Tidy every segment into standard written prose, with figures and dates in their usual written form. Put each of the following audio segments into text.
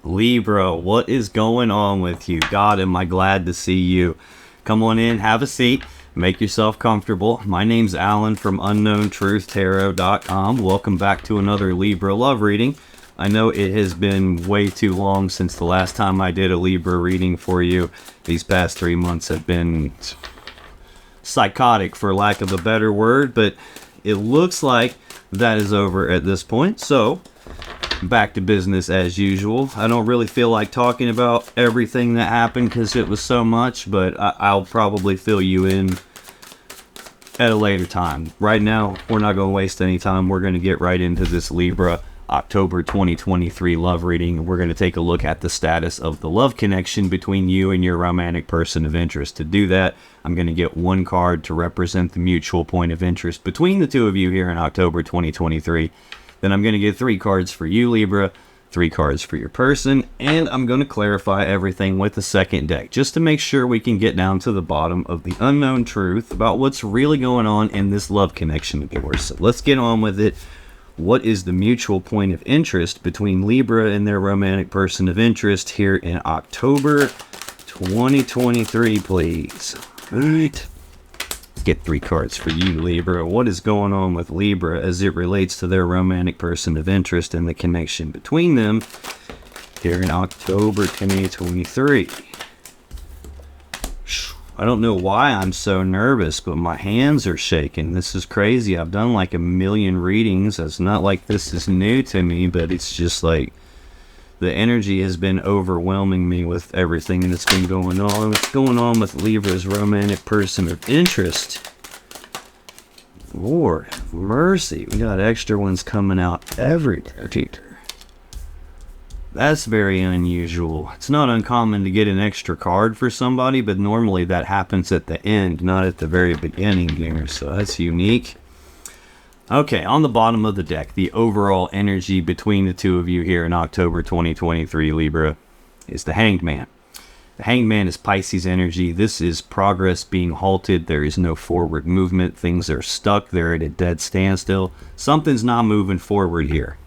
Libra, what is going on with you? God, am I glad to see you. Come on in, have a seat, make yourself comfortable. My name's Alan from UnknownTruthTarot.com. Welcome back to another Libra love reading. I know it has been way too long since the last time I did a Libra reading for you. These past 3 months have been psychotic, for lack of a better word, but it looks like that is over at this point. So back to business as usual. I don't really feel like talking about everything that happened because it was so much, but I'll probably fill you in at a later time. Right now, we're not going to waste any time. We're going to get right into this Libra October 2023 love reading. We're going to take a look at the status of the love connection between you and your romantic person of interest. To do that, I'm going to get one card to represent the mutual point of interest between the two of you here in October 2023. Then I'm going to get 3 cards for you, Libra, 3 cards for your person, and I'm going to clarify everything with the second deck, just to make sure we can get down to the bottom of the unknown truth about what's really going on in this love connection of yours. So let's get on with it. What is the mutual point of interest between Libra and their romantic person of interest here in October 2023, please? All right. Let's get 3 cards for you, Libra. What is going on with Libra as it relates to their romantic person of interest and the connection between them here in October 2023? I don't know why I'm so nervous, but my hands are shaking. This is crazy. I've done like 1 million readings. It's not like this is new to me, but it's just like the energy has been overwhelming me with everything that's been going on. What's going on with Libra's romantic person of interest? Lord have mercy. We got extra ones coming out every day. That's very unusual. It's not uncommon to get an extra card for somebody, but normally that happens at the end, not at the very beginning here, so that's unique. Okay, on the bottom of the deck, the overall energy between the two of you here in October 2023, Libra, is the Hanged Man. The Hanged Man is Pisces energy. This is progress being halted. There is no forward movement. Things are stuck. They're at a dead standstill. Something's not moving forward here.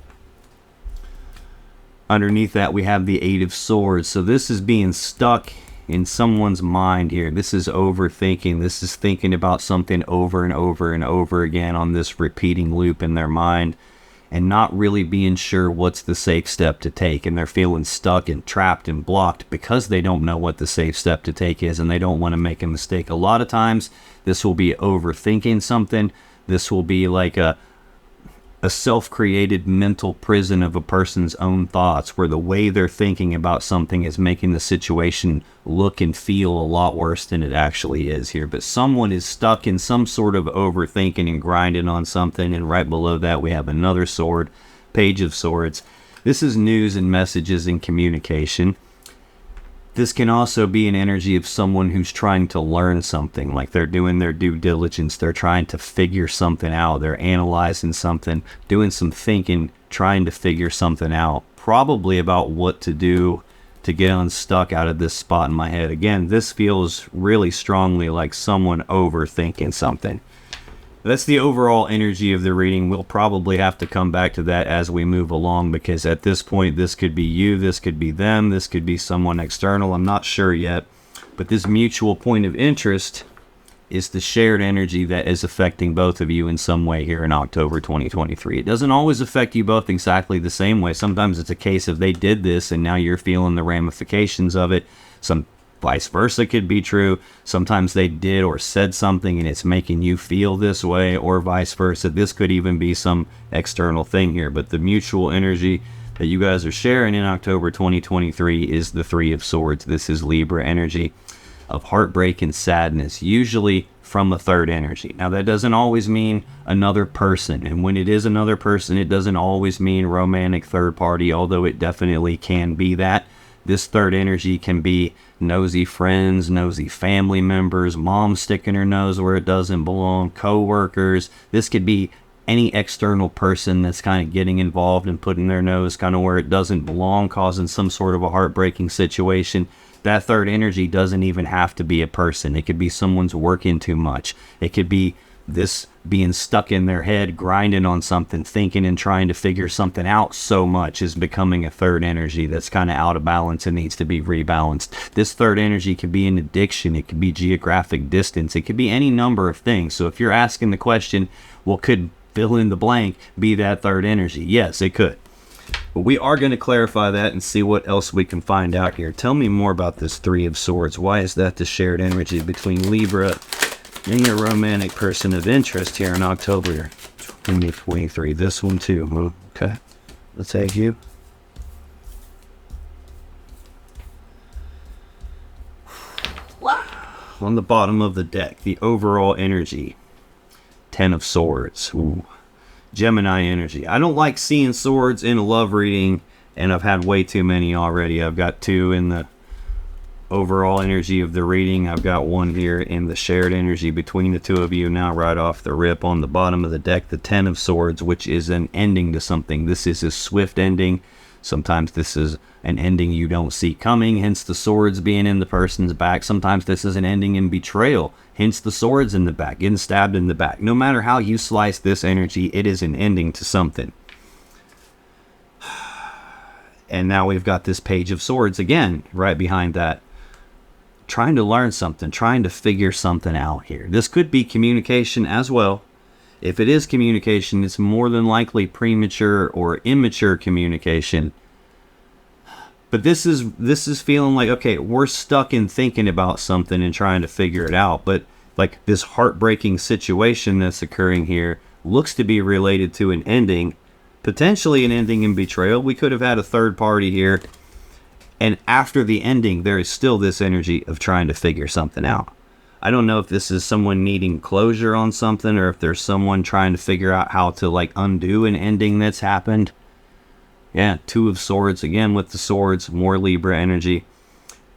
Underneath that, we have the 8 of Swords. So this is being stuck in someone's mind here. This is overthinking. This is thinking about something over and over and over again on this repeating loop in their mind and not really being sure what's the safe step to take. And they're feeling stuck and trapped and blocked because they don't know what the safe step to take is and they don't want to make a mistake. A lot of times, this will be overthinking something. This will be like a self-created mental prison of a person's own thoughts where the way they're thinking about something is making the situation look and feel a lot worse than it actually is here. But someone is stuck in some sort of overthinking and grinding on something, and right below that we have another sword, Page of Swords. This is news and messages and communication. This can also be an energy of someone who's trying to learn something, like they're doing their due diligence, they're trying to figure something out, they're analyzing something, doing some thinking, trying to figure something out, probably about what to do to get unstuck out of this spot in my head. Again, this feels really strongly like someone overthinking something. That's the overall energy of the reading. We'll probably have to come back to that as we move along because at this point, this could be you, this could be them, this could be someone external. I'm not sure yet. But this mutual point of interest is the shared energy that is affecting both of you in some way here in October 2023. It doesn't always affect you both exactly the same way. Sometimes it's a case of they did this and now you're feeling the ramifications of it. Some vice versa could be true. Sometimes they did or said something and it's making you feel this way, or vice versa. This could even be some external thing here, but the mutual energy that you guys are sharing in October 2023 is the 3 of Swords. This is Libra energy of heartbreak and sadness, usually from a third energy. Now, that doesn't always mean another person, and when it is another person, it doesn't always mean romantic third party, although it definitely can be that. This third energy can be nosy friends, nosy family members, mom sticking her nose where it doesn't belong, co-workers. This could be any external person that's kind of getting involved and putting their nose kind of where it doesn't belong, causing some sort of a heartbreaking situation. That third energy doesn't even have to be a person. It could be someone's working too much. It could be this being stuck in their head, grinding on something, thinking and trying to figure something out so much is becoming a third energy that's kind of out of balance and needs to be rebalanced. This third energy could be an addiction. It could be geographic distance. It could be any number of things. So if you're asking the question, well, could fill in the blank be that third energy? Yes, it could. But we are going to clarify that and see what else we can find out here. Tell me more about this Three of Swords. Why is that the shared energy between Libra and your romantic person of interest here in October 2023? This one too. Okay. Let's take you. On the bottom of the deck, the overall energy. Ten of Swords. Ooh. Gemini energy. I don't like seeing swords in a love reading, and I've had way too many already. I've got two in the overall energy of the reading. I've got one here in the shared energy between the two of you. Now right off the rip on the bottom of the deck, the Ten of Swords, which is an ending to something. This is a swift ending. Sometimes this is an ending you don't see coming, hence the swords being in the person's back. Sometimes this is an ending in betrayal, hence the swords in the back, getting stabbed in the back. No matter how you slice this energy, it is an ending to something. And now we've got this Page of Swords again, right behind that. Trying to learn something, trying to figure something out here. This could be communication as well. If it is communication, it's more than likely premature or immature communication. But this is feeling like, okay, we're stuck in thinking about something and trying to figure it out. But like this heartbreaking situation that's occurring here looks to be related to an ending, potentially an ending in betrayal. We could have had a third party here. And after the ending, there is still this energy of trying to figure something out. I don't know if this is someone needing closure on something or if there's someone trying to figure out how to like undo an ending that's happened. Yeah, Two of Swords, again with the swords, more Libra energy.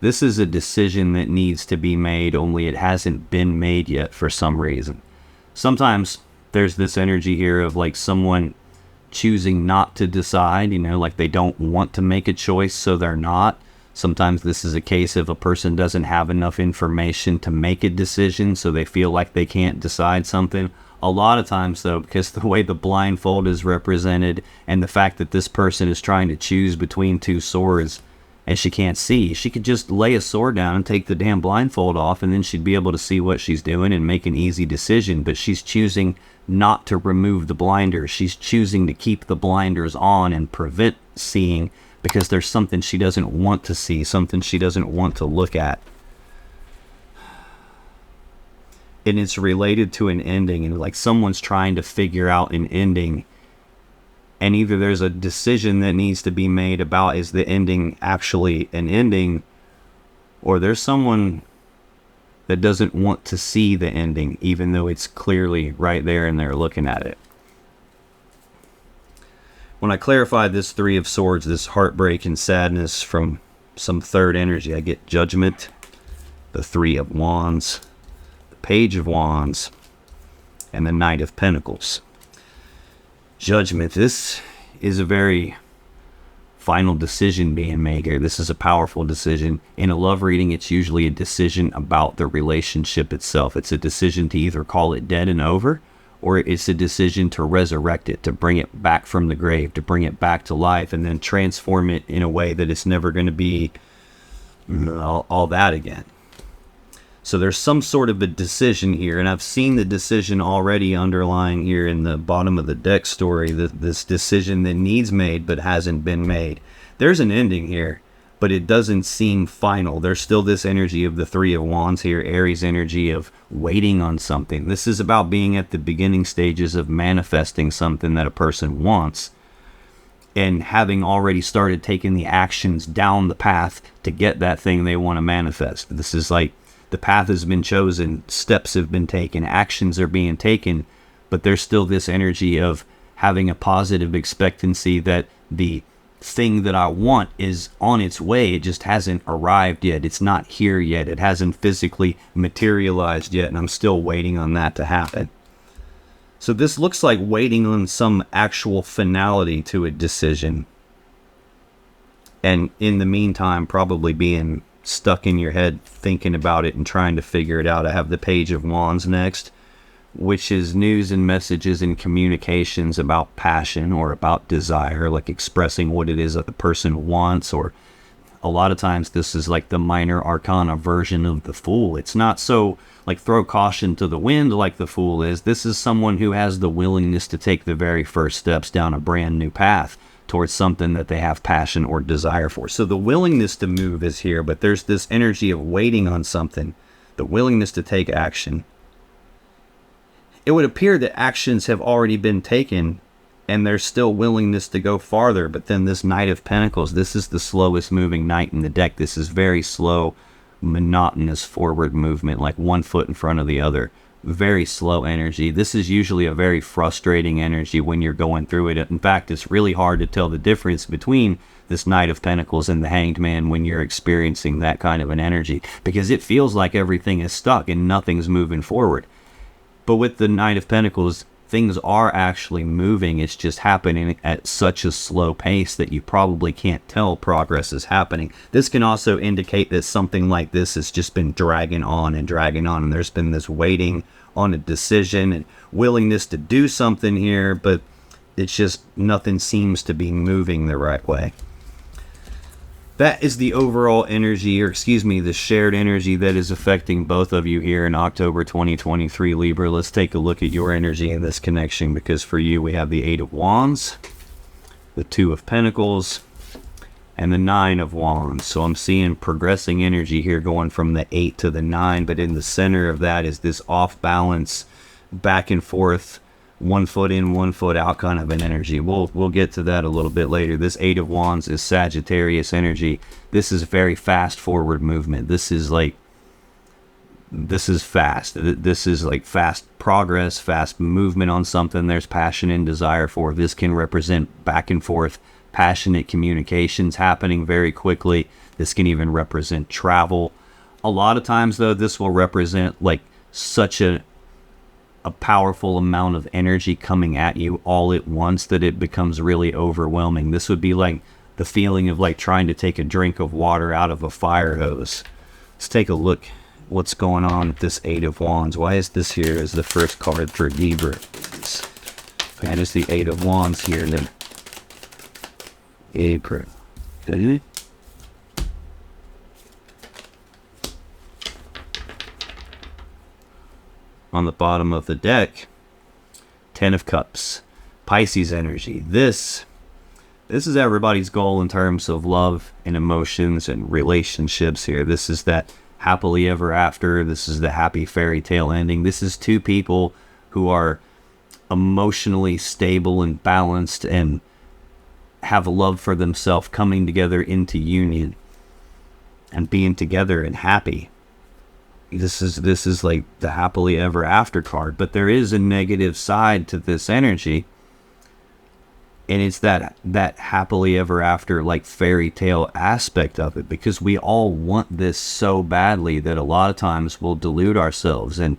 This is a decision that needs to be made, only it hasn't been made yet for some reason. Sometimes there's this energy here of like someone choosing not to decide, like they don't want to make a choice, so they're not. Sometimes this is a case of a person doesn't have enough information to make a decision, so they feel like they can't decide something. A lot of times, though, because the way the blindfold is represented and the fact that this person is trying to choose between two swords and she can't see, she could just lay a sword down and take the damn blindfold off, and then she'd be able to see what she's doing and make an easy decision. But she's choosing not to remove the blinders. She's choosing to keep the blinders on and prevent seeing because there's something she doesn't want to see, something she doesn't want to look at. And it's related to an ending, and like someone's trying to figure out an ending, and either there's a decision that needs to be made about is the ending actually an ending, or there's someone that doesn't want to see the ending even though it's clearly right there and they're looking at it. When I clarify this Three of Swords, this heartbreak and sadness from some third energy, I get Judgment, the Three of Wands, the Page of Wands, and the Knight of Pentacles. Judgment. This is a very final decision being made here. This is a powerful decision. In a love reading, it's usually a decision about the relationship itself. It's a decision to either call it dead and over, or it's a decision to resurrect it, to bring it back from the grave, to bring it back to life, and then transform it in a way that it's never going to be all that again. So there's some sort of a decision here, and I've seen the decision already underlying here in the bottom of the deck story, this decision that needs made but hasn't been made. There's an ending here, but it doesn't seem final. There's still this energy of the Three of Wands here, Aries energy of waiting on something. This is about being at the beginning stages of manifesting something that a person wants, and having already started taking the actions down the path to get that thing they want to manifest. This is like the path has been chosen, steps have been taken, actions are being taken, but there's still this energy of having a positive expectancy that the thing that I want is on its way. It just hasn't arrived yet. It's not here yet. It hasn't physically materialized yet, and I'm still waiting on that to happen. So this looks like waiting on some actual finality to a decision. And in the meantime, probably being stuck in your head thinking about it and trying to figure it out. I have the Page of Wands next which is news and messages and communications about passion or about desire, like expressing what it is that the person wants. Or a lot of times this is like the minor arcana version of the Fool. It's not so like throw caution to the wind like the Fool is. This is someone who has the willingness to take the very first steps down a brand new path towards something that they have passion or desire for. So the willingness to move is here, but there's this energy of waiting on something, the willingness to take action. It would appear that actions have already been taken and there's still willingness to go farther. But then this Knight of Pentacles, this is the slowest moving knight in the deck. This is very slow, monotonous forward movement, like one foot in front of the other. Very slow energy. This is usually a very frustrating energy when you're going through it. In fact, it's really hard to tell the difference between this Knight of Pentacles and the Hanged Man when you're experiencing that kind of an energy, because it feels like everything is stuck and nothing's moving forward. But with the Knight of Pentacles, things are actually moving. It's just happening at such a slow pace that you probably can't tell progress is happening. This can also indicate that something like this has just been dragging on, and there's been this waiting on a decision and willingness to do something here, but it's just nothing seems to be moving the right way. That is the overall energy, or excuse me, the shared energy that is affecting both of you here in October 2023, Libra. Let's take a look at your energy in this connection, because for you we have the 8 of Wands, the 2 of Pentacles, and the 9 of Wands. So I'm seeing progressing energy here going from the 8 to the 9, but in the center of that is this off balance, back and forth, 1 foot in, 1 foot out kind of an energy. We'll get to that a little bit later. This 8 of Wands is Sagittarius energy. This is very fast forward movement. This is fast. This is like fast progress, fast movement on something there's passion and desire for. This can represent back and forth, passionate communications happening very quickly. This can even represent travel. A lot of times though, this will represent like such a powerful amount of energy coming at you all at once that it becomes really overwhelming. This would be like the feeling of like trying to take a drink of water out of a fire hose. Let's take a look what's going on with this 8 of Wands. Why is this here as the first card for Libra? That is the 8 of Wands here. Then April. On the bottom of the deck, 10 of Cups, Pisces energy. This is everybody's goal in terms of love and emotions and relationships here. This is that happily ever after. This is the happy fairy tale ending. This is two people who are emotionally stable and balanced and have love for themselves coming together into union and being together and happy. This is like the happily ever after card, but there is a negative side to this energy, and it's that happily ever after like fairy tale aspect of it, because we all want this so badly that a lot of times we'll delude ourselves and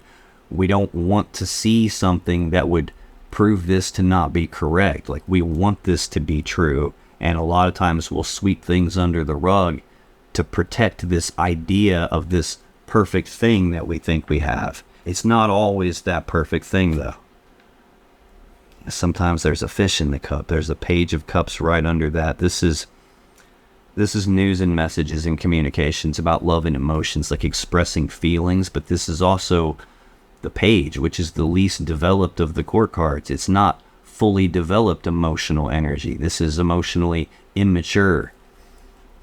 we don't want to see something that would prove this to not be correct. Like we want this to be true, and a lot of times we'll sweep things under the rug to protect this idea of this perfect thing that we think we have. It's not always that perfect thing though. Sometimes there's a fish in the cup. There's a Page of Cups right under that. This is news and messages and communications about love and emotions, like expressing feelings, but this is also the Page, which is the least developed of the court cards. It's not fully developed emotional energy. This is emotionally immature.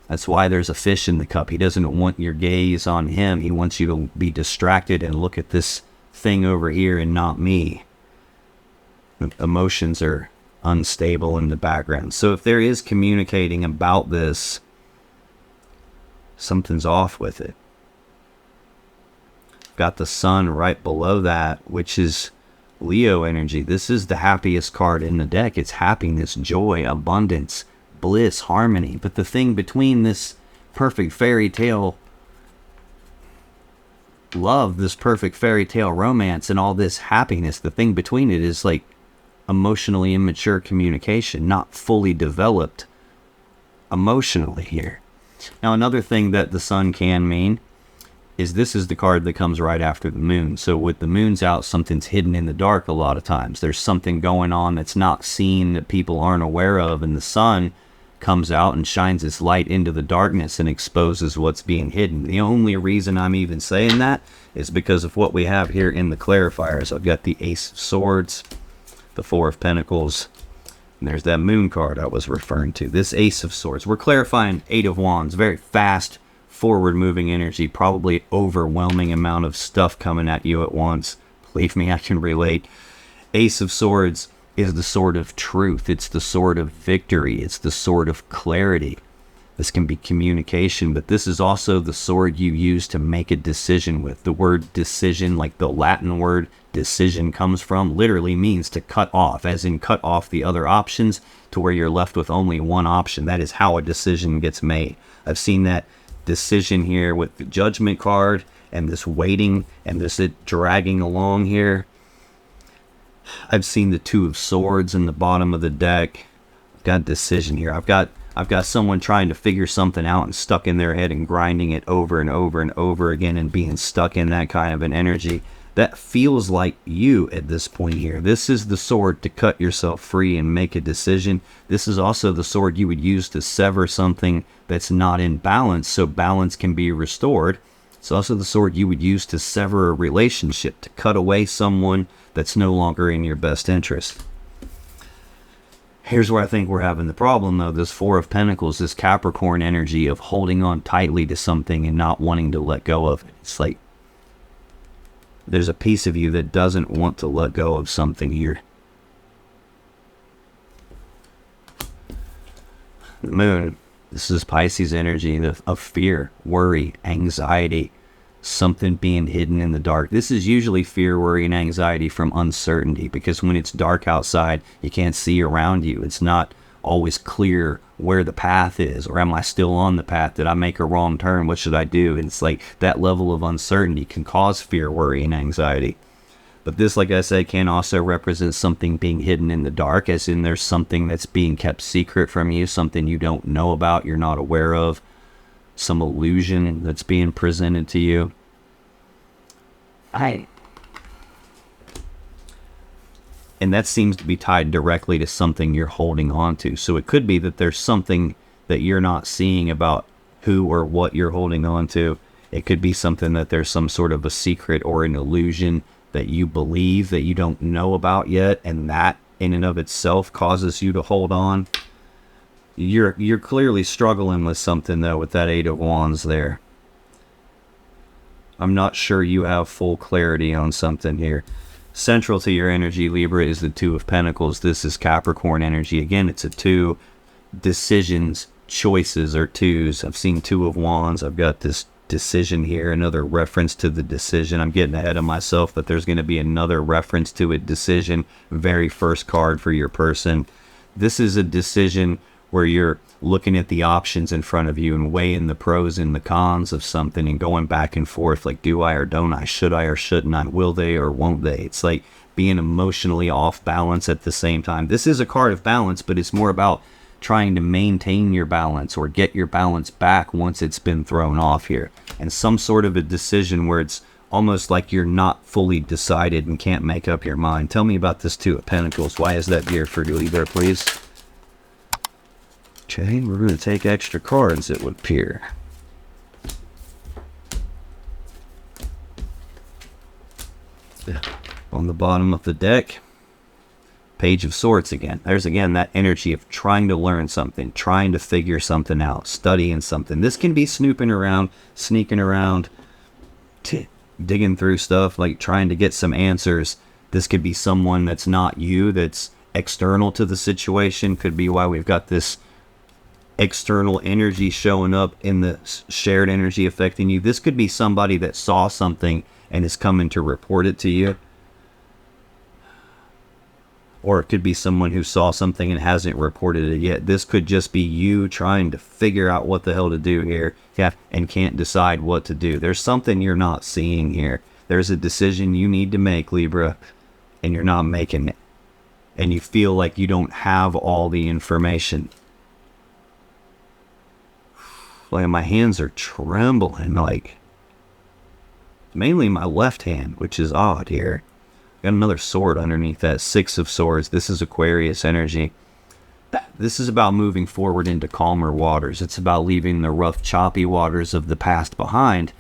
That's why there's a fish in the cup. He doesn't want your gaze on him. He wants you to be distracted and look at this thing over here and not me. Emotions are unstable in the background. So if there is communicating about this, something's off with it. Got the Sun right below that, which is Leo energy. This is the happiest card in the deck. It's happiness, joy, abundance, bliss, harmony. But the thing between this perfect fairy tale love, this perfect fairy tale romance, and all this happiness, the thing between it is like emotionally immature communication, not fully developed emotionally here. Now another thing that the Sun can mean is this is the card that comes right after the moon. So with the moon's out, something's hidden in the dark a lot of times. There's something going on that's not seen, that people aren't aware of, and the sun comes out and shines its light into the darkness and exposes what's being hidden. The only reason I'm even saying that is because of what we have here in the clarifiers. I've got the Ace of Swords, the Four of Pentacles, and there's that moon card I was referring to. This Ace of Swords. We're clarifying Eight of Wands. Very fast, forward-moving energy. Probably overwhelming amount of stuff coming at you at once. Believe me, I can relate. Ace of Swords is the sword of truth. It's the sword of victory. It's the sword of clarity. This can be communication, but this is also the sword you use to make a decision with. The word decision, like the Latin word decision comes from, literally means to cut off, as in cut off the other options to where you're left with only one option. That is how a decision gets made. I've seen that decision here with the Judgment card and this waiting and this dragging along here. I've seen the Two of Swords in the bottom of the deck. I've got decision here. I've got someone trying to figure something out and stuck in their head and grinding it over and over and over again and being stuck in that kind of an energy. That feels like you at this point here. This is the sword to cut yourself free and make a decision. This is also the sword you would use to sever something that's not in balance so balance can be restored. It's also the sword you would use to sever a relationship, to cut away someone that's no longer in your best interest. Here's where I think we're having the problem, though. This Four of Pentacles, this Capricorn energy of holding on tightly to something and not wanting to let go of it. It's like there's a piece of you that doesn't want to let go of something here. The moon. This is Pisces energy of fear, worry, anxiety, something being hidden in the dark. This is usually fear, worry, and anxiety from uncertainty, because when it's dark outside, you can't see around you. It's not always clear where the path is, or am I still on the path? Did I make a wrong turn? What should I do? And it's like that level of uncertainty can cause fear, worry, and anxiety. But this, like I said, can also represent something being hidden in the dark, as in there's something that's being kept secret from you, something you don't know about, you're not aware of, some illusion that's being presented to you. And that seems to be tied directly to something you're holding on to. So it could be that there's something that you're not seeing about who or what you're holding on to. It could be something that there's some sort of a secret or an illusion that you believe that you don't know about yet, and that in and of itself causes you to hold on. You're clearly struggling with something, though, with that Eight of Wands there. I'm not sure you have full clarity on something here. Central to your energy, Libra, is the Two of Pentacles. This is Capricorn energy. Again, it's a two. Decisions, choices are twos. I've seen Two of Wands. I've got this decision here, another reference to the decision. I'm getting ahead of myself, but there's going to be another reference to a decision. Very first card for your person. This is a decision where you're looking at the options in front of you and weighing the pros and the cons of something and going back and forth, like, do I or don't I? Should I or shouldn't I? Will they or won't they? It's like being emotionally off balance at the same time. This is a card of balance, but it's more about trying to maintain your balance or get your balance back once it's been thrown off here. And some sort of a decision where it's almost like you're not fully decided and can't make up your mind. Tell me about this Two of Pentacles. Why is that here for Libra, please? Okay, we're going to take extra cards, it would appear. On the bottom of the deck, Page of Swords again. There's again that energy of trying to learn something, trying to figure something out, studying something. This can be snooping around, sneaking around, digging through stuff, like trying to get some answers. This could be someone that's not you, that's external to the situation. Could be why we've got this external energy showing up in the shared energy affecting you. This could be somebody that saw something and is coming to report it to you. Or it could be someone who saw something and hasn't reported it yet. This could just be you trying to figure out what the hell to do here, and can't decide what to do. There's something you're not seeing here. There's a decision you need to make, Libra, and you're not making it. And you feel like you don't have all the information. Like, my hands are trembling, like mainly my left hand, which is odd here. Got another sword underneath that, 6 of Swords. This is Aquarius energy. This is about moving forward into calmer waters. It's about leaving the rough, choppy waters of the past behind,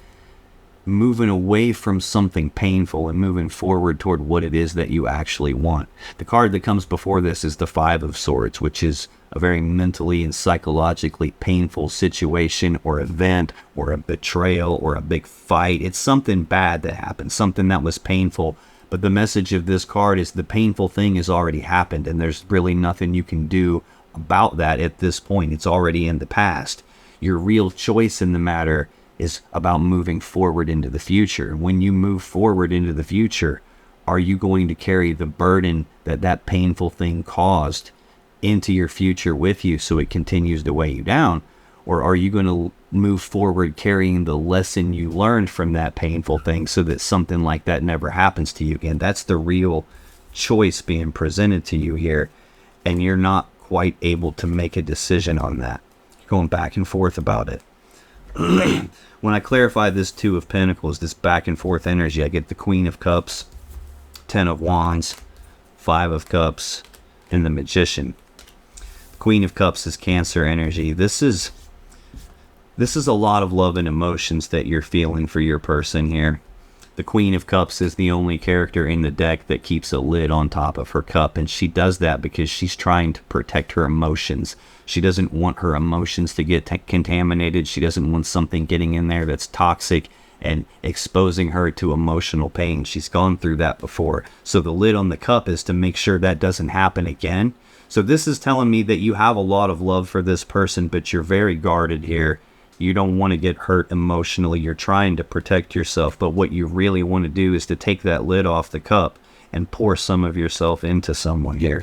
moving away from something painful and moving forward toward what it is that you actually want. The card that comes before this is the 5 of Swords, which is a very mentally and psychologically painful situation or event or a betrayal or a big fight. It's something bad that happened, something that was painful. But the message of this card is the painful thing has already happened, and there's really nothing you can do about that at this point. It's already in the past. Your real choice in the matter is about moving forward into the future. When you move forward into the future, are you going to carry the burden that that painful thing caused into your future with you so it continues to weigh you down? Or are you going to move forward carrying the lesson you learned from that painful thing so that something like that never happens to you again? That's the real choice being presented to you here, and you're not quite able to make a decision on that. You're going back and forth about it. When I clarify this 2 of Pentacles, this back and forth energy, I get the Queen of Cups, 10 of Wands, 5 of Cups, and the Magician. The Queen of Cups is Cancer energy. This is a lot of love and emotions that you're feeling for your person here. The Queen of Cups is the only character in the deck that keeps a lid on top of her cup, and she does that because she's trying to protect her emotions. She doesn't want her emotions to get contaminated. She doesn't want something getting in there that's toxic and exposing her to emotional pain. She's gone through that before. So the lid on the cup is to make sure that doesn't happen again. So this is telling me that you have a lot of love for this person, but you're very guarded here. You don't want to get hurt emotionally. You're trying to protect yourself. But what you really want to do is to take that lid off the cup and pour some of yourself into someone here.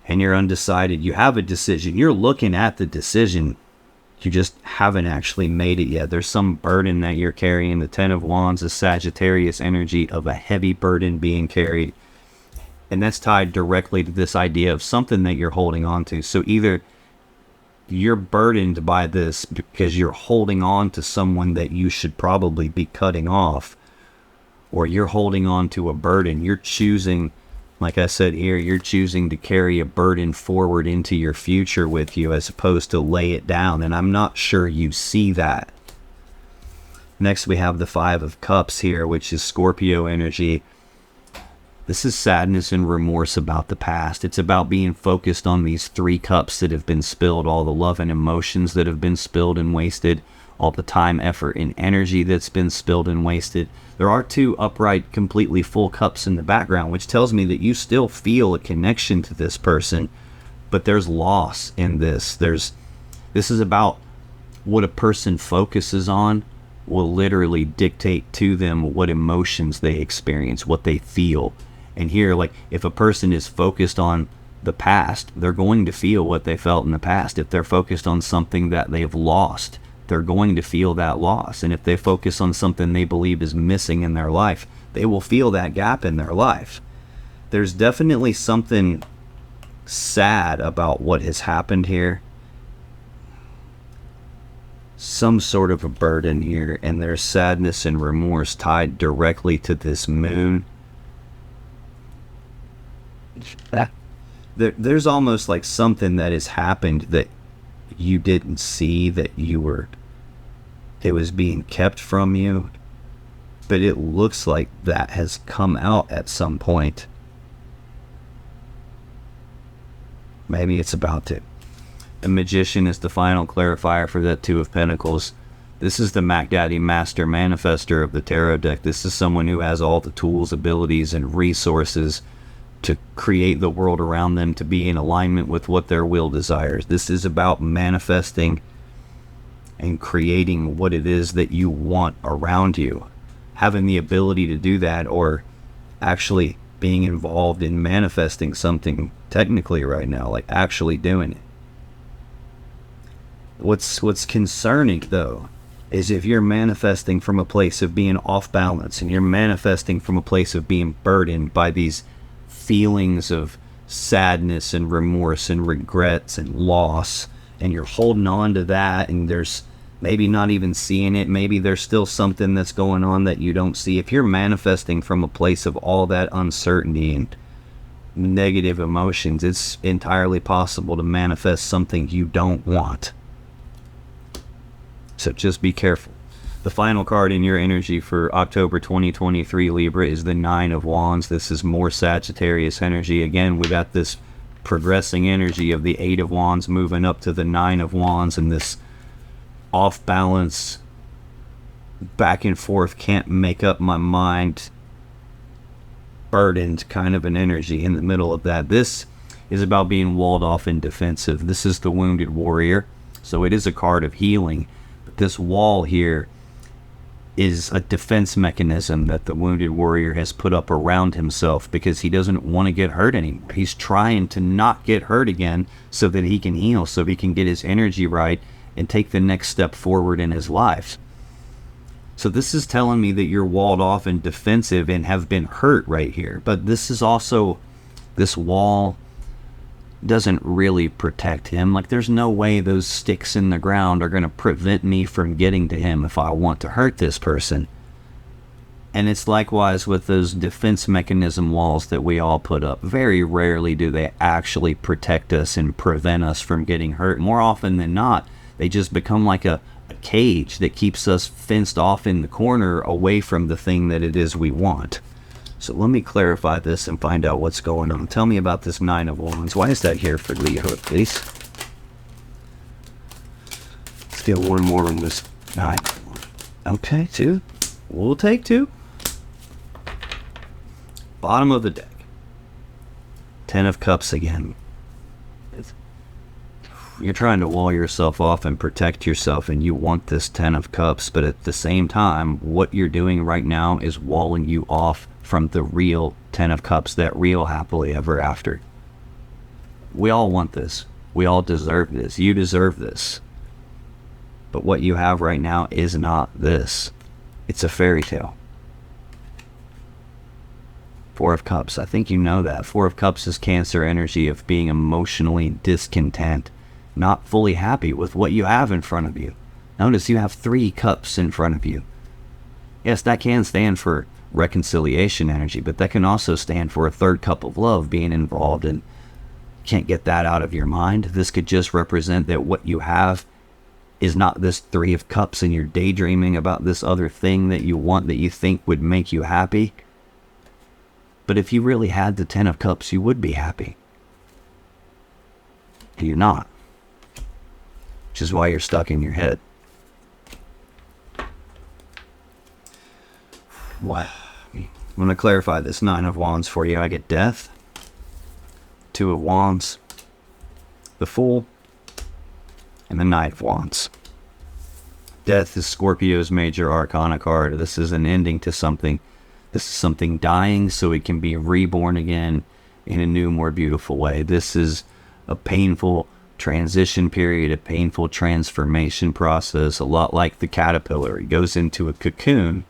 And you're undecided. You have a decision. You're looking at the decision. You just haven't actually made it yet. There's some burden that you're carrying. The 10 of Wands is Sagittarius energy of a heavy burden being carried. And that's tied directly to this idea of something that you're holding on to. So either you're burdened by this because you're holding on to someone that you should probably be cutting off, or you're holding on to a burden. You're choosing, like I said here, you're choosing to carry a burden forward into your future with you as opposed to lay it down. And I'm not sure you see that. Next, we have the 5 of Cups here, which is Scorpio energy. This is sadness and remorse about the past. It's about being focused on these 3 cups that have been spilled, all the love and emotions that have been spilled and wasted, all the time, effort, and energy that's been spilled and wasted. There are 2 upright, completely full cups in the background, which tells me that you still feel a connection to this person, but there's loss in this. This is about what a person focuses on will literally dictate to them what emotions they experience, what they feel. And here, like, if a person is focused on the past, they're going to feel what they felt in the past. If they're focused on something that they've lost, they're going to feel that loss. And if they focus on something they believe is missing in their life, they will feel that gap in their life. There's definitely something sad about what has happened here. Some sort of a burden here, and there's sadness and remorse tied directly to this moon. There's almost like something that has happened that you didn't see, that it was being kept from you, but it looks like that has come out at some point. Maybe it's about to. The Magician is the final clarifier for that 2 of Pentacles. This is the Mac Daddy Master Manifester of the Tarot deck. This is someone who has all the tools, abilities, and resources to create the world around them to be in alignment with what their will desires. This is about manifesting and creating what it is that you want around you. Having the ability to do that, or actually being involved in manifesting something technically right now, like actually doing it. What's concerning, though, is if you're manifesting from a place of being off balance, and you're manifesting from a place of being burdened by these feelings of sadness and remorse and regrets and loss, and you're holding on to that, and there's maybe not even seeing it. Maybe there's still something that's going on that you don't see. If you're manifesting from a place of all that uncertainty and negative emotions, it's entirely possible to manifest something you don't want. So just be careful. The final card in your energy for October 2023, Libra, is the Nine of Wands. This is more Sagittarius energy. Again, we got this progressing energy of the Eight of Wands moving up to the Nine of Wands, and this off balance, back and forth, can't make up my mind, burdened kind of an energy in the middle of that. This is about being walled off and defensive. This is the Wounded Warrior, so it is a card of healing. But this wall here is a defense mechanism that the Wounded Warrior has put up around himself because he doesn't want to get hurt anymore. He's trying to not get hurt again so that he can heal, so he can get his energy right and take the next step forward in his life. So this is telling me that you're walled off and defensive and have been hurt right here. But this is also, this wall doesn't really protect him. Like, there's no way those sticks in the ground are going to prevent me from getting to him if I want to hurt this person. And it's likewise with those defense mechanism walls that we all put up. Very rarely do they actually protect us and prevent us from getting hurt. More often than not, they just become like a cage that keeps us fenced off in the corner away from the thing that it is we want. So let me clarify this and find out what's going on. Tell me about this Nine of Wands. Why is that here for Leo, please? Let's get one more on this Nine. Okay, two. We'll take two. Bottom of the deck. Ten of Cups again. You're trying to wall yourself off and protect yourself, and you want this Ten of Cups, but at the same time, what you're doing right now is walling you off from the real Ten of Cups, that real happily ever after. We all want this. We all deserve this. You deserve this. But what you have right now is not this. It's a fairy tale. Four of Cups. I think you know that. Four of Cups is Cancer energy of being emotionally discontent, not fully happy with what you have in front of you. Notice you have 3 cups in front of you. Yes, that can stand for reconciliation energy, but that can also stand for a third cup of love being involved, and can't get that out of your mind. This could just represent that what you have is not this 3 of Cups, and you're daydreaming about this other thing that you want, that you think would make you happy. But if you really had the 10 of Cups, you would be happy. You're not. Which is why you're stuck in your head. What? I'm going to clarify this Nine of Wands for you. I get Death, Two of Wands, the Fool, and the Knight of Wands. Death is Scorpio's major arcana card. This is an ending to something. This is something dying so it can be reborn again in a new, more beautiful way. This is a painful transition period, a painful transformation process, a lot like the caterpillar. It goes into a cocoon,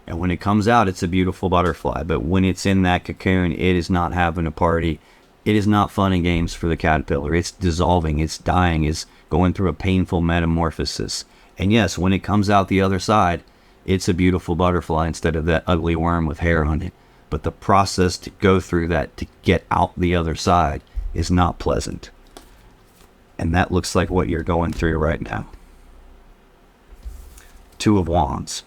and when it comes out, it's a beautiful butterfly. But when it's in that cocoon, it is not having a party. It is not fun and games for the caterpillar. It's dissolving, it's dying, it's going through a painful metamorphosis. And yes, when it comes out the other side, it's a beautiful butterfly instead of that ugly worm with hair on it. But the process to go through that, to get out the other side, is not pleasant. And that looks like what you're going through right now. Two of Wands.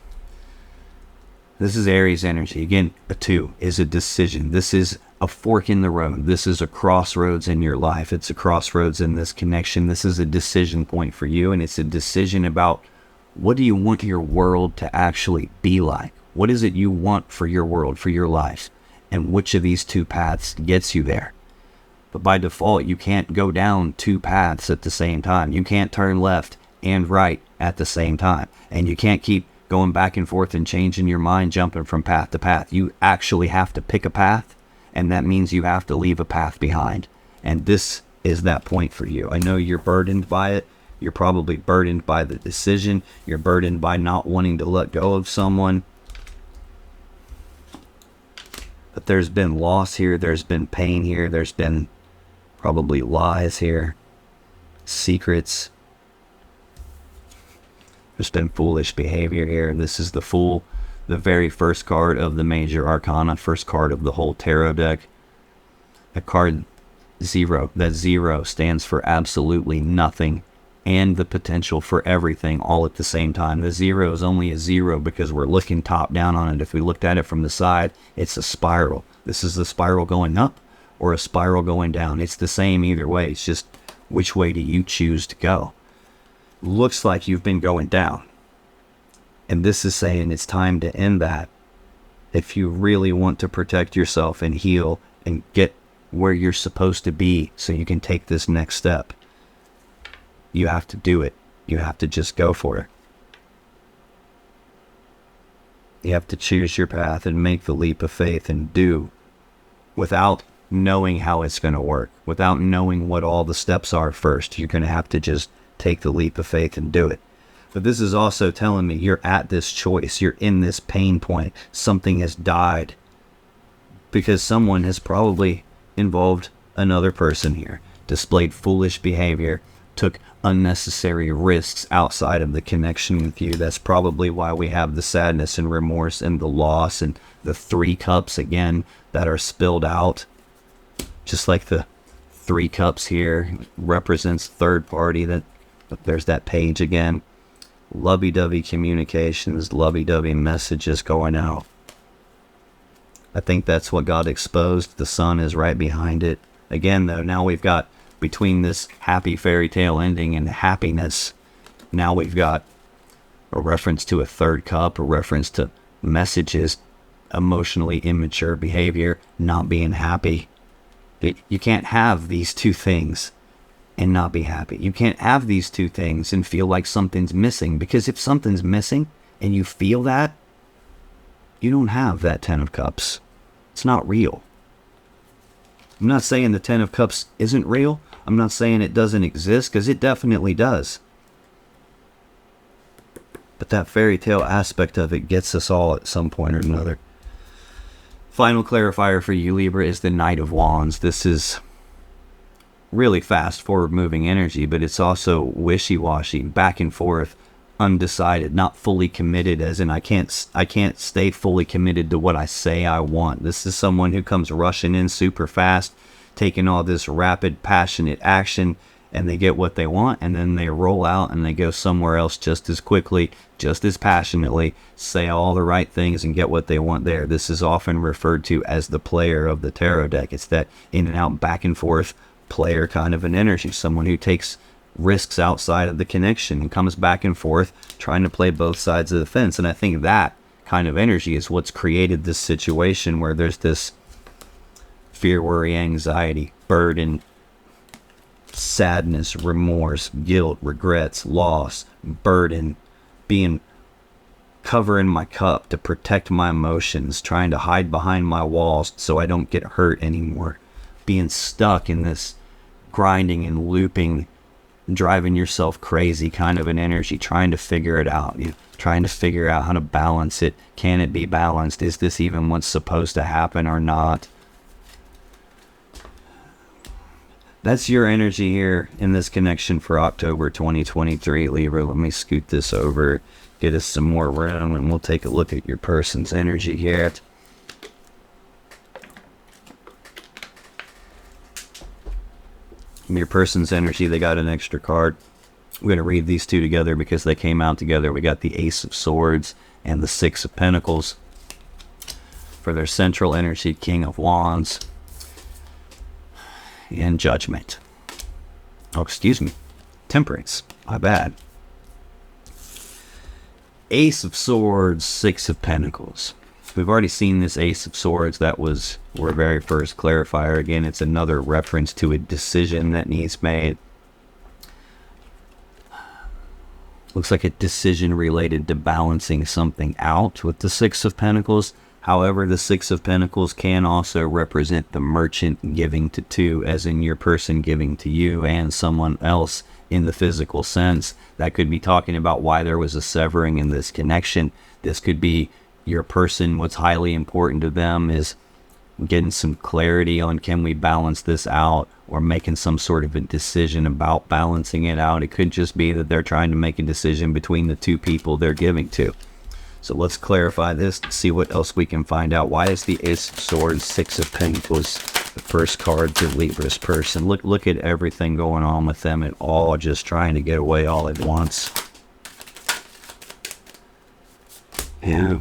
This is Aries energy. Again, a 2 is a decision. This is a fork in the road. This is a crossroads in your life. It's a crossroads in this connection. This is a decision point for you, and it's a decision about what do you want your world to actually be like? What is it you want for your world, for your life? And which of these 2 paths gets you there? But by default, you can't go down 2 paths at the same time. You can't turn left and right at the same time. And you can't keep going back and forth and changing your mind, jumping from path to path. You actually have to pick a path, and that means you have to leave a path behind. And this is that point for you. I know you're burdened by it. You're probably burdened by the decision. You're burdened by not wanting to let go of someone. But there's been loss here. There's been pain here. There's been probably lies here, secrets. There's been foolish behavior here. This is the Fool, the very first card of the major arcana, first card of the whole tarot deck. A card 0. That 0 stands for absolutely nothing and the potential for everything all at the same time. The 0 is only a 0 because we're looking top down on it. If we looked at it from the side, it's a spiral. This is the spiral going up or a spiral going down. It's the same either way. It's just which way do you choose to go? Looks like you've been going down. And this is saying it's time to end that. If you really want to protect yourself and heal and get where you're supposed to be so you can take this next step, you have to do it. You have to just go for it. You have to choose your path and make the leap of faith and do without knowing how it's going to work, without knowing what all the steps are first. You're going to have to just take the leap of faith and do it. But this is also telling me you're at this choice. You're in this pain point. Something has died because someone has probably involved another person here, displayed foolish behavior, took unnecessary risks outside of the connection with you. That's probably why we have the sadness and remorse and the loss and the 3 cups again that are spilled out. Just like the 3 cups here represents third party. That there's that page again. Lovey-dovey communications, lovey-dovey messages going out. I think that's what got exposed. The sun is right behind it. Again, though, now we've got between this happy fairy tale ending and happiness, now we've got a reference to a 3rd cup, a reference to messages, emotionally immature behavior, not being happy. You can't have these 2 things and not be happy. You can't have these 2 things and feel like something's missing, because if something's missing and you feel that, you don't have that 10 of Cups. It's not real. I'm not saying the 10 of Cups isn't real. I'm not saying it doesn't exist, because it definitely does. But that fairy tale aspect of it gets us all at some point or another. Final clarifier for you, Libra, is the Knight of Wands. This is really fast, forward-moving energy, but it's also wishy-washy, back and forth, undecided, not fully committed, as in I can't stay fully committed to what I say I want. This is someone who comes rushing in super fast, taking all this rapid, passionate action, and they get what they want, and then they roll out and they go somewhere else just as quickly, just as passionately, say all the right things and get what they want there. This is often referred to as the player of the tarot deck. It's that in and out, back and forth player kind of an energy, someone who takes risks outside of the connection and comes back and forth trying to play both sides of the fence. And I think that kind of energy is what's created this situation where there's this fear, worry, anxiety, burden, sadness, remorse, guilt, regrets, loss, burden, covering my cup to protect my emotions, trying to hide behind my walls so I don't get hurt anymore, being stuck in this grinding and looping, driving yourself crazy kind of an energy, trying to figure it out, trying to figure out how to balance it. Can it be balanced? Is this even what's supposed to happen or not? That's your energy here in this connection for October 2023, Libra. Let me scoot this over, get us some more room, and we'll take a look at your person's energy here. Your person's energy, they got an extra card. We're going to read these 2 together because they came out together. We got the Ace of Swords and the 6 of Pentacles. For their central energy, King of Wands and Judgment. Oh, excuse me. Temperance. My bad. Ace of Swords, 6 of Pentacles. We've already seen this Ace of Swords. That was our very first clarifier. Again, it's another reference to a decision that needs made. Looks like a decision related to balancing something out with the 6 of Pentacles. However, the 6 of Pentacles can also represent the merchant giving to 2, as in your person giving to you and someone else in the physical sense. That could be talking about why there was a severing in this connection. This could be your person, what's highly important to them is getting some clarity on, can we balance this out, or making some sort of a decision about balancing it out. It could just be that they're trying to make a decision between the two people they're giving to. So let's clarify this to see what else we can find out. Why is the Ace of Swords, Six of Pentacles, the first card to Libra's person? Look at everything going on with them at all, just trying to get away all at once. Yeah.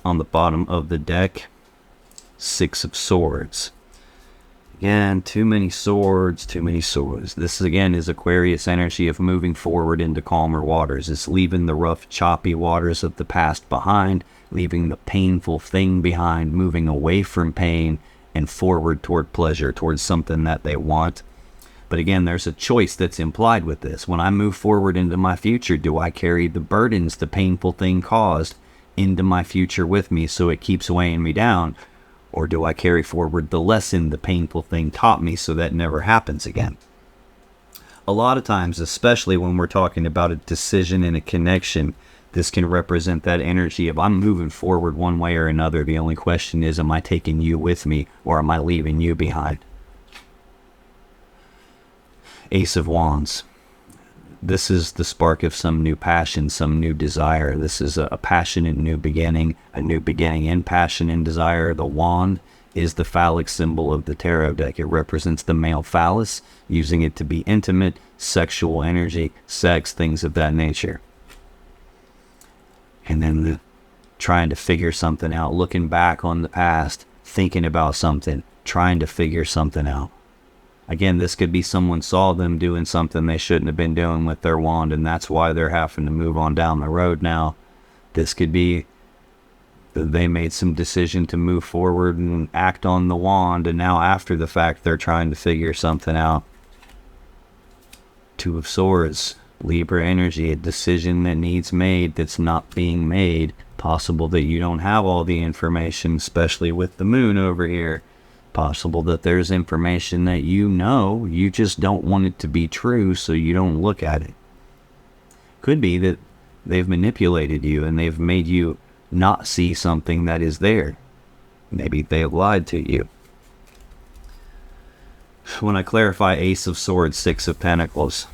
On the bottom of the deck, Six of Swords. Again, too many swords, too many swords. This again is Aquarius energy of moving forward into calmer waters. It's leaving the rough, choppy waters of the past behind, leaving the painful thing behind, moving away from pain and forward toward pleasure, towards something that they want. But again, there's a choice that's implied with this. When I move forward into my future, do I carry the burdens the painful thing caused into my future with me so it keeps weighing me down? Or do I carry forward the lesson the painful thing taught me so that never happens again? A lot of times, especially when we're talking about a decision and a connection, this can represent that energy of I'm moving forward one way or another. The only question is, am I taking you with me or am I leaving you behind? Ace of Wands. This is the spark of some new passion, some new desire. This is a passionate new beginning in passion and desire. The wand is the phallic symbol of the tarot deck. It represents the male phallus, using it to be intimate, sexual energy, sex, things of that nature. And then trying to figure something out, looking back on the past, thinking about something, trying to figure something out. Again, this could be someone saw them doing something they shouldn't have been doing with their wand, and that's why they're having to move on down the road now. This could be that they made some decision to move forward and act on the wand, and now after the fact, they're trying to figure something out. Two of Swords, Libra energy, a decision that needs made that's not being made. Possible that you don't have all the information, especially with the moon over here. Possible that there's information that you just don't want it to be true, so you don't look at it. Could be that they've manipulated you and they've made you not see something that is there. Maybe they have lied to you. When I clarify Ace of Swords, Six of Pentacles,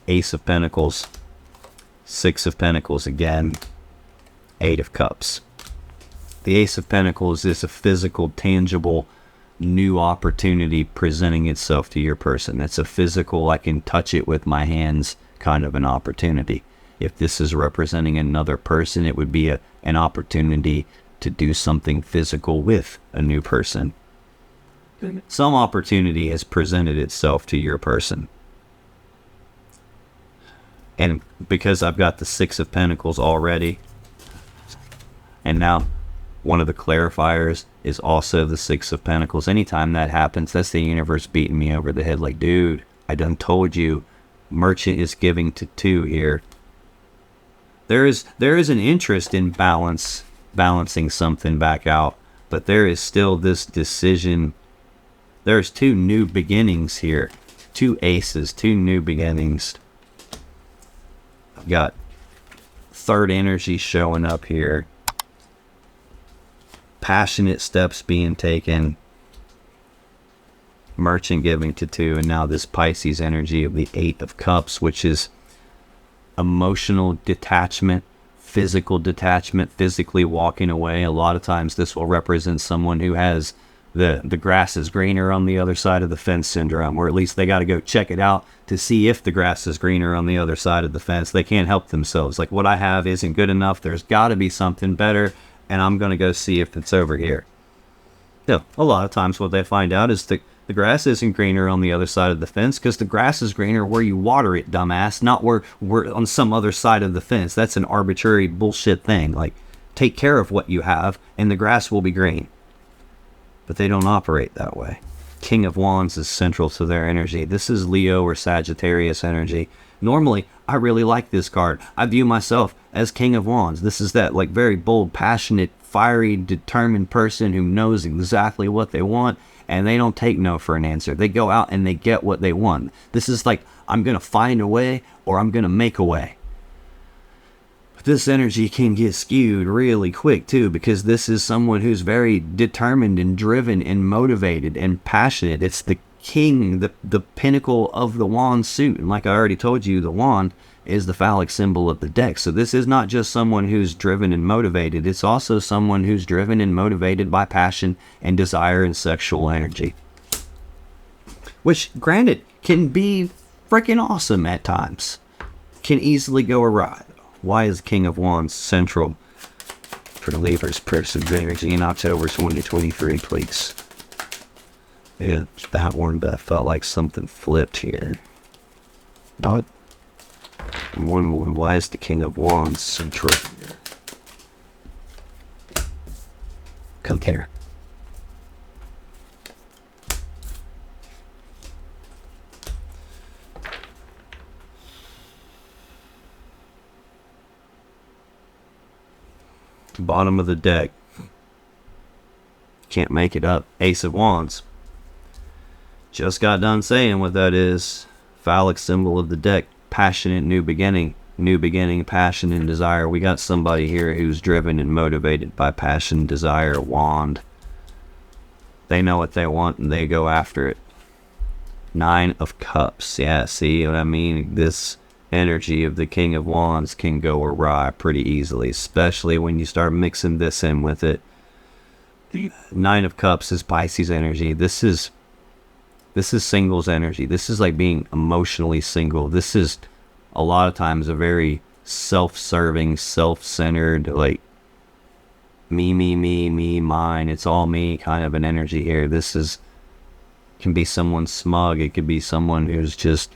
Ace of Pentacles, Six of Pentacles again, Eight of Cups. The Ace of Pentacles is a physical, tangible, new opportunity presenting itself to your person. It's a physical, I can touch it with my hands kind of an opportunity. If this is representing another person, it would be an opportunity to do something physical with a new person. Some opportunity has presented itself to your person. And because I've got the Six of Pentacles already, and now one of the clarifiers is also the Six of Pentacles. Anytime that happens, that's the universe beating me over the head like, dude, I done told you, Merchant is giving to two here. There is an interest in balancing something back out, but there is still this decision. There's two new beginnings here. Two aces, two new beginnings. I've got third energy showing up here. Passionate steps being taken, Merchant giving to two, and now this Pisces energy of the Eight of Cups, which is emotional detachment, physical detachment, physically walking away. A lot of times this will represent someone who has the grass is greener on the other side of the fence syndrome, or at least they got to go check it out to see if the grass is greener on the other side of the fence. They can't help themselves. Like, what I have isn't good enough. There's got to be something better, and I'm going to go see if it's over here. Yeah, a lot of times what they find out is the grass isn't greener on the other side of the fence, because the grass is greener where you water it, dumbass, not where we're on some other side of the fence. That's an arbitrary bullshit thing. Like, take care of what you have, and the grass will be green. But they don't operate that way. King of Wands is central to their energy. This is Leo or Sagittarius energy. Normally, I really like this card. I view myself as King of Wands. This is that like very bold, passionate, fiery, determined person who knows exactly what they want, and they don't take no for an answer. They go out and they get what they want. This is like, I'm going to find a way or I'm going to make a way. This energy can get skewed really quick too, because this is someone who's very determined and driven and motivated and passionate. It's the king, the pinnacle of the wand suit. And like I already told you, the wand is the phallic symbol of the deck. So this is not just someone who's driven and motivated. It's also someone who's driven and motivated by passion and desire and sexual energy. Which, granted, can be freaking awesome at times. Can easily go awry. Why is King of Wands central for the Libra's perseverance in October 2023, please? Yeah, that one, but I felt like something flipped here. But why is the King of Wands central here? Come here. Bottom of the deck. Can't make it up. Ace of Wands. Just got done saying what that is. Phallic symbol of the deck. Passionate new beginning. New beginning, passion, and desire. We got somebody here who's driven and motivated by passion, desire, wand. They know what they want and they go after it. 9 of Cups. Yeah, see what I mean? This energy of the King of Wands can go awry pretty easily, especially when you start mixing this in with it. 9 of Cups is Pisces energy. This is singles energy. This is like being emotionally single. This is a lot of times a very self-serving, self-centered, like me, mine, it's all me kind of an energy here. Can be someone smug. It could be someone who's just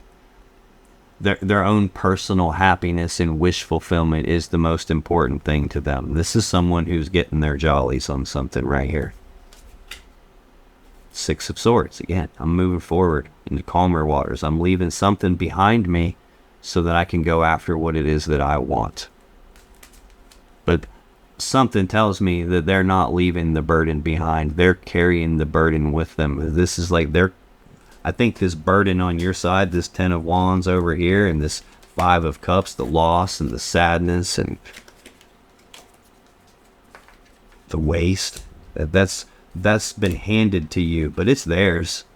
their own personal happiness and wish fulfillment is the most important thing to them. This is someone who's getting their jollies on something right here. 6 of Swords. Again, I'm moving forward into calmer waters. I'm leaving something behind me so that I can go after what it is that I want. But something tells me that they're not leaving the burden behind. They're carrying the burden with them. This is like I think this burden on your side, this 10 of Wands over here, and this 5 of Cups, the loss and the sadness and the waste, that's been handed to you, but it's theirs.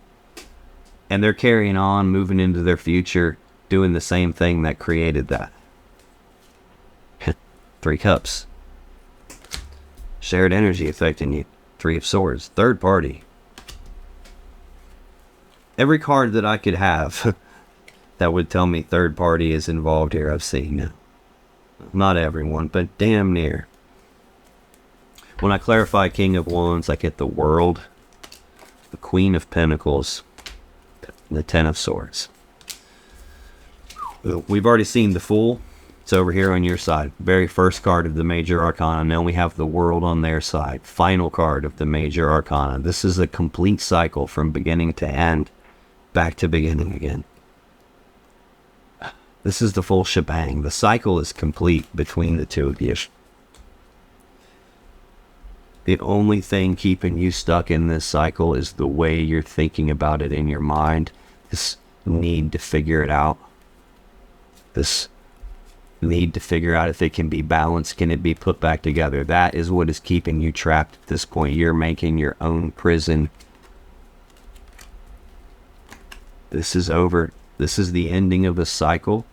And they're carrying on, moving into their future, doing the same thing that created that. 3 Cups. Shared energy affecting you. 3 of Swords. Third party. Every card that I could have that would tell me third party is involved here, I've seen now. Not everyone, but damn near. When I clarify King of Wands, I get the World, the Queen of Pentacles, and the 10 of Swords. We've already seen the Fool. It's over here on your side. Very first card of the Major Arcana. Now we have the World on their side. Final card of the Major Arcana. This is a complete cycle from beginning to end. Back to beginning again. This is the full shebang. The cycle is complete between the two of you. The only thing keeping you stuck in this cycle is the way you're thinking about it in your mind. This need to figure it out. This need to figure out if it can be balanced. Can it be put back together? That is what is keeping you trapped at this point. You're making your own prison. This is over. This is the ending of a cycle,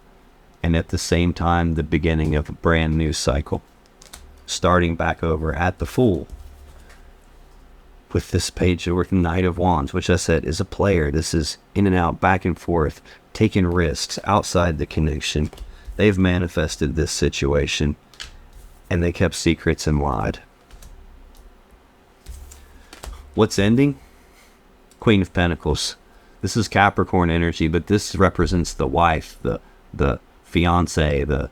and at the same time, the beginning of a brand new cycle. Starting back over at the Fool. With this page over the Knight of Wands, which I said is a player. This is in and out, back and forth, taking risks outside the connection. They've manifested this situation, and they kept secrets and lied. What's ending? Queen of Pentacles. This is Capricorn energy, but this represents the wife, the fiance, the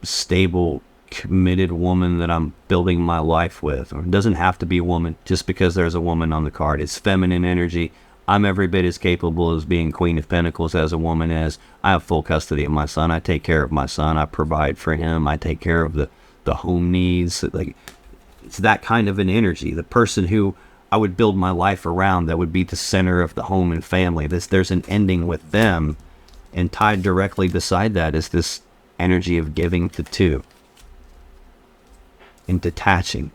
stable, committed woman that I'm building my life with. Or it doesn't have to be a woman just because there's a woman on the card. It's feminine energy. I'm every bit as capable as being Queen of Pentacles as a woman is. I have full custody of my son. I take care of my son. I provide for him. I take care of the home needs. Like, it's that kind of an energy. The person who I would build my life around, that would be the center of the home and family. There's an ending with them, and tied directly beside that is this energy of giving to 2. and detaching.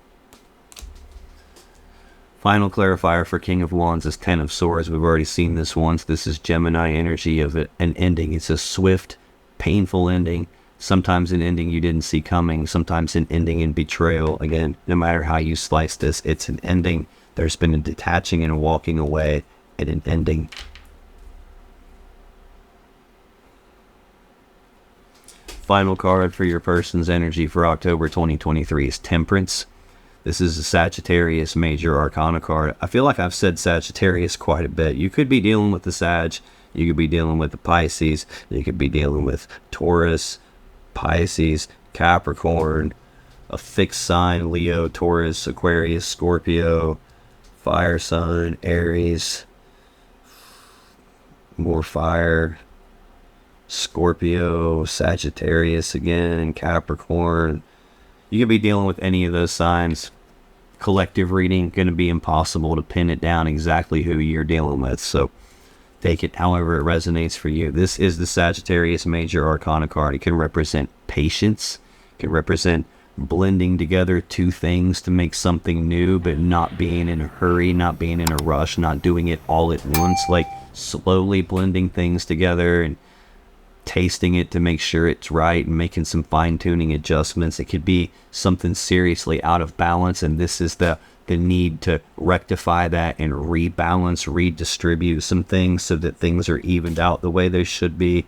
Final clarifier for King of Wands is Ten of Swords. We've already seen this once. This is Gemini energy of an ending. It's a swift, painful ending. Sometimes an ending you didn't see coming. Sometimes an ending in betrayal. Again, no matter how you slice this, it's an ending. There's been a detaching and a walking away and an ending. Final card for your person's energy for October 2023 is Temperance. This is a Sagittarius Major Arcana card. I feel like I've said Sagittarius quite a bit. You could be dealing with the Sag. You could be dealing with the Pisces. You could be dealing with Taurus, Pisces, Capricorn, a fixed sign, Leo, Taurus, Aquarius, Scorpio, fire sign, Aries, more fire, Scorpio, Sagittarius again, Capricorn. You could be dealing with any of those signs. Collective reading, going to be impossible to pin it down exactly who you're dealing with. So take it however it resonates for you. This is the Sagittarius Major Arcana card. It can represent patience. It can represent blending together two things to make something new, but not being in a hurry, not being in a rush, not doing it all at once, like slowly blending things together and tasting it to make sure it's right and making some fine-tuning adjustments. It could be something seriously out of balance, and this is the need to rectify that and rebalance, redistribute some things so that things are evened out the way they should be.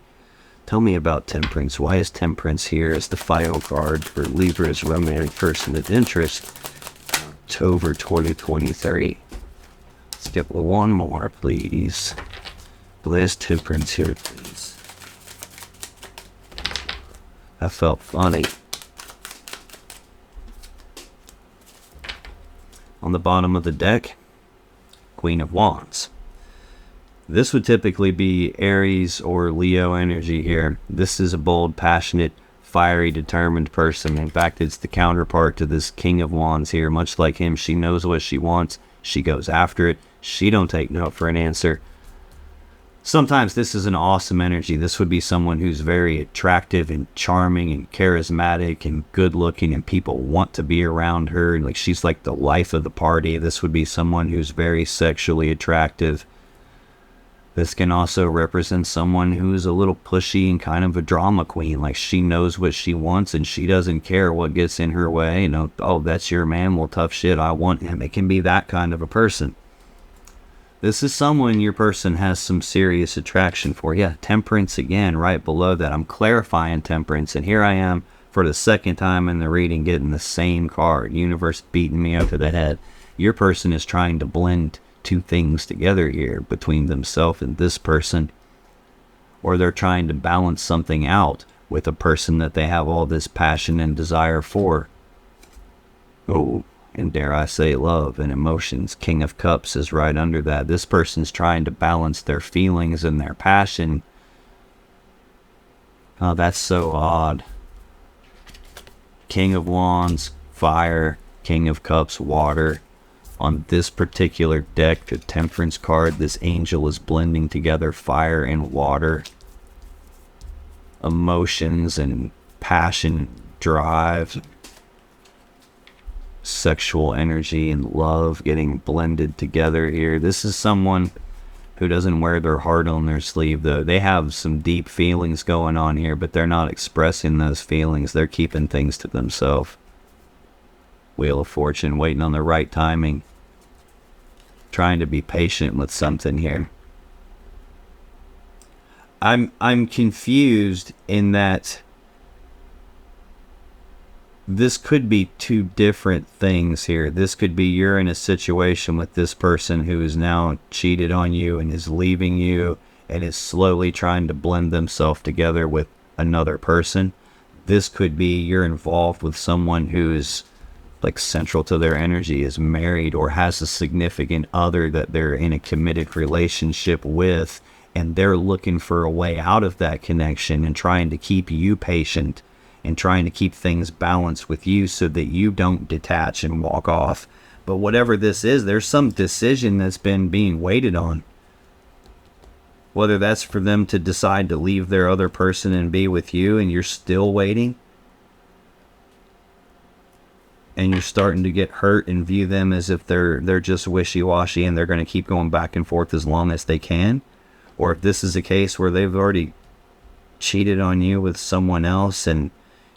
Tell me about Temperance. Why is Temperance here as the final card for Libra's romantic person of interest, October 2023? Let's get one more, please. Where's Temperance here, please? That felt funny. On the bottom of the deck, Queen of Wands. This would typically be Aries or Leo energy here. This is a bold, passionate, fiery, determined person. In fact, it's the counterpart to this King of Wands here. Much like him, she knows what she wants. She goes after it. She don't take no for an answer. Sometimes this is an awesome energy. This would be someone who's very attractive and charming and charismatic and good looking, and people want to be around her. And like, she's like the life of the party. This would be someone who's very sexually attractive. This can also represent someone who's a little pushy and kind of a drama queen. Like, she knows what she wants and she doesn't care what gets in her way. You know, oh, that's your man. Well, tough shit. I want him. It can be that kind of a person. This is someone your person has some serious attraction for. Yeah, Temperance again, right below that. I'm clarifying Temperance, and here I am for the second time in the reading getting the same card. Universe beating me over the head. Your person is trying to blend two things together here between themselves and this person, or they're trying to balance something out with a person that they have all this passion and desire for. Oh, and dare I say love and emotions. King of Cups is right under that. This person's trying to balance their feelings and their passion. Oh, that's so odd. King of Wands, fire. King of Cups, water. On this particular deck, the Temperance card, this angel is blending together fire and water. Emotions and passion, drive, sexual energy and love getting blended together here. This is someone who doesn't wear their heart on their sleeve, though. They have some deep feelings going on here, but they're not expressing those feelings. They're keeping things to themselves. Wheel of Fortune, waiting on the right timing. Trying to be patient with something here. I'm confused in that this could be two different things here. This could be you're in a situation with this person who is now cheated on you and is leaving you and is slowly trying to blend themselves together with another person. This could be you're involved with someone who is like central to their energy, is married or has a significant other that they're in a committed relationship with, and they're looking for a way out of that connection and trying to keep you patient and trying to keep things balanced with you so that you don't detach and walk off. But whatever this is, there's some decision that's been being waited on. Whether that's for them to decide to leave their other person and be with you and you're still waiting. and you're starting to get hurt and view them as if they're just wishy-washy and they're going to keep going back and forth as long as they can, or if this is a case where they've already cheated on you with someone else and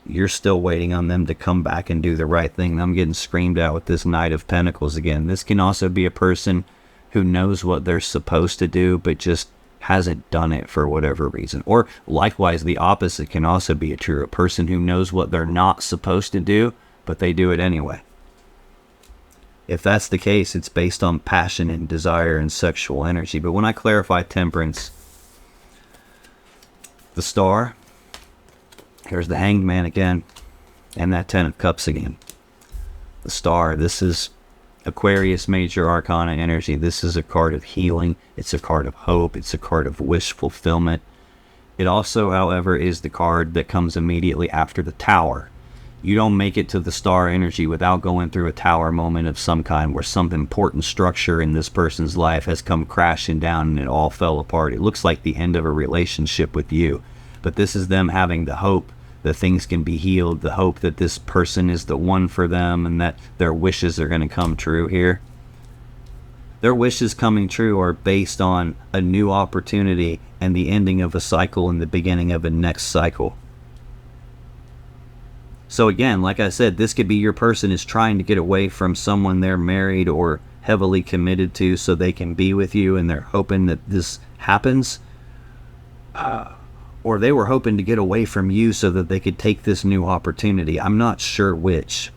you're still waiting on them to come back and do the right thing. I'm getting screamed at with this Knight of Pentacles again. This can also be a person who knows what they're supposed to do but just hasn't done it for whatever reason. Or likewise, the opposite can also be true. A person who knows what they're not supposed to do, but they do it anyway. If that's the case, it's based on passion and desire and sexual energy. But when I clarify Temperance, the Star, here's the Hanged Man again, and that Ten of Cups again. The Star, this is Aquarius Major Arcana energy. This is a card of healing. It's a card of hope. It's a card of wish fulfillment. It also, however, is the card that comes immediately after the Tower. You don't make it to the Star energy without going through a Tower moment of some kind where some important structure in this person's life has come crashing down and it all fell apart. It looks like the end of a relationship with you. But this is them having the hope that things can be healed, the hope that this person is the one for them and that their wishes are going to come true here. Their wishes coming true are based on a new opportunity and the ending of a cycle and the beginning of a next cycle. So again, like I said, this could be your person is trying to get away from someone they're married or heavily committed to so they can be with you, and they're hoping that this happens. Or they were hoping to get away from you so that they could take this new opportunity. I'm not sure which.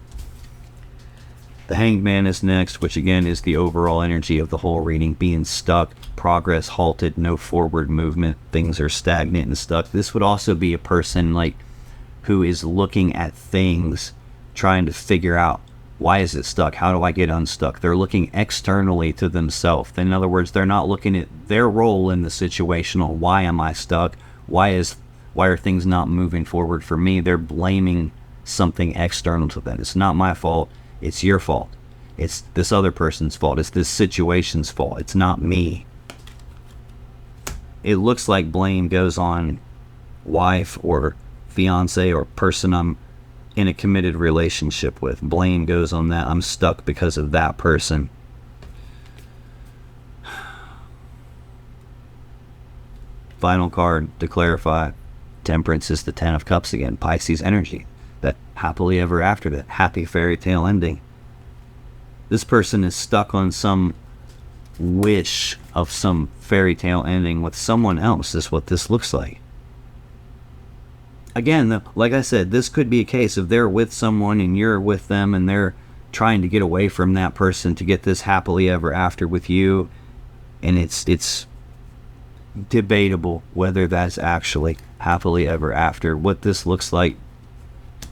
The Hanged Man is next, which again is the overall energy of the whole reading, being stuck, progress halted, no forward movement, things are stagnant and stuck. This would also be a person like who is looking at things, trying to figure out, why is it stuck? How do I get unstuck? They're looking externally to themselves. In other words, they're not looking at their role in the situation on why am I stuck? Why are things not moving forward for me? They're blaming something external to them. It's not my fault. It's your fault. It's this other person's fault. It's this situation's fault. It's not me. It looks like blame goes on wife or fiance or person I'm in a committed relationship with. Blame goes on that. I'm stuck because of that person. Final card to clarify. Temperance is the Ten of Cups again. Pisces energy. That happily ever after, that happy fairy tale ending. This person is stuck on some wish of some fairy tale ending with someone else is what this looks like. Again, like I said, this could be a case of they're with someone and you're with them and they're trying to get away from that person to get this happily ever after with you. And it's debatable whether that's actually happily ever after. What this looks like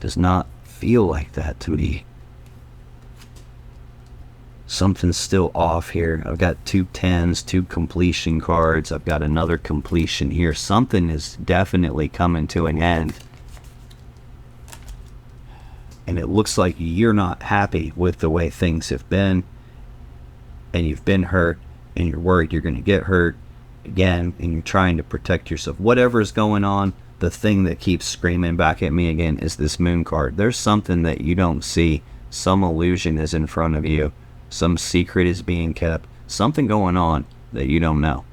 does not feel like that to me. Something's still off here. I've got 2 10s, 2 completion cards. I've got another completion here. Something is definitely coming to an end. And it looks like you're not happy with the way things have been. And you've been hurt. And you're worried you're going to get hurt again. And you're trying to protect yourself. Whatever's going on, the thing that keeps screaming back at me again is this Moon card. There's something that you don't see. Some illusion is in front of you. Some secret is being kept. Something going on that you don't know.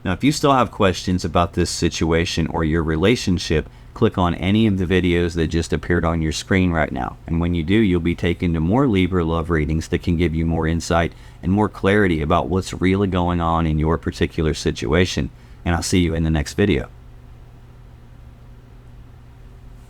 Now, if you still have questions about this situation or your relationship, click on any of the videos that just appeared on your screen right now. And when you do, you'll be taken to more Libra love readings that can give you more insight and more clarity about what's really going on in your particular situation. And I'll see you in the next video.